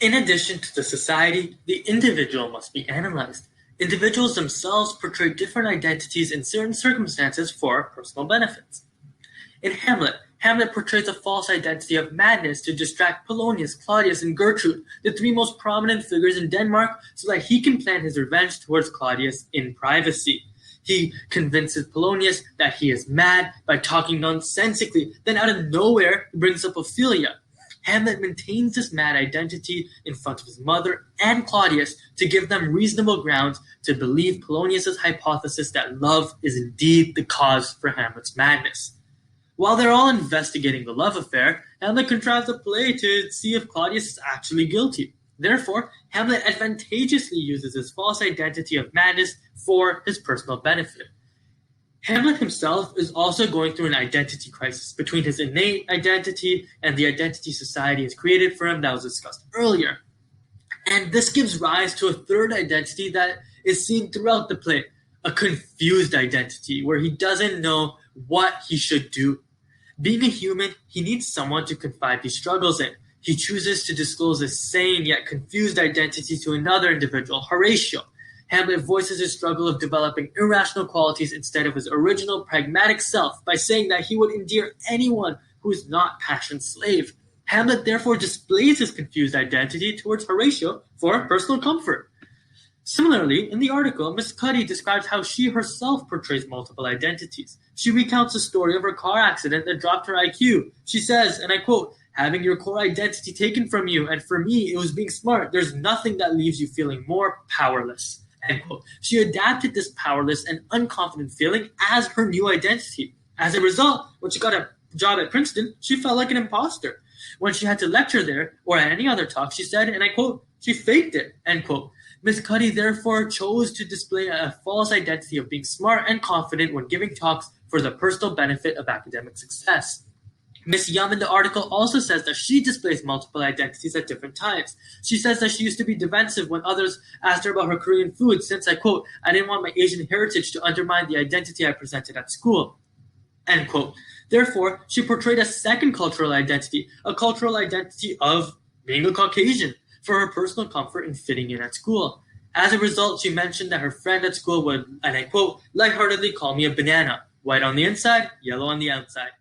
In addition to the society, the individual must be analyzed. Individuals themselves portray different identities in certain circumstances for personal benefits. In Hamlet, Hamlet portrays a false identity of madness to distract Polonius, Claudius, and Gertrude, the three most prominent figures in Denmark, so that he can plan his revenge towards Claudius in privacy. He convinces Polonius that he is mad by talking nonsensically, then out of nowhere he brings up Ophelia. Hamlet maintains this mad identity in front of his mother and Claudius to give them reasonable grounds to believe Polonius's hypothesis that love is indeed the cause for Hamlet's madness. While they're all investigating the love affair, Hamlet contrives a play to see if Claudius is actually guilty. Therefore, Hamlet advantageously uses his false identity of madness for his personal benefit. Hamlet himself is also going through an identity crisis between his innate identity and the identity society has created for him that was discussed earlier. And this gives rise to a third identity that is seen throughout the play, a confused identity where he doesn't know what he should do. Being a human, he needs someone to confide these struggles in. He chooses to disclose a sane yet confused identity to another individual, Horatio. Hamlet voices his struggle of developing irrational qualities instead of his original pragmatic self by saying that he would endear anyone who is not passion's slave. Hamlet therefore displays his confused identity towards Horatio for personal comfort. Similarly, in the article, Miss Cuddy describes how she herself portrays multiple identities. She recounts the story of her car accident that dropped her IQ. She says, and I quote, "Having your core identity taken from you, and for me, it was being smart. There's nothing that leaves you feeling more powerless." End quote. She adapted this powerless and unconfident feeling as her new identity. As a result, when she got a job at Princeton, she felt like an imposter. When she had to lecture there, or at any other talk, she said, and I quote, "She faked it," end quote. Miss Cuddy therefore chose to display a false identity of being smart and confident when giving talks for the personal benefit of academic success. Miss Yum in the article also says that she displays multiple identities at different times. She says that she used to be defensive when others asked her about her Korean food since, I quote, "I didn't want my Asian heritage to undermine the identity I presented at school," end quote. Therefore, she portrayed a second cultural identity, a cultural identity of being a Caucasian, for her personal comfort in fitting in at school. As a result, she mentioned that her friend at school would, and I quote, "lightheartedly call me a banana, white on the inside, yellow on the outside."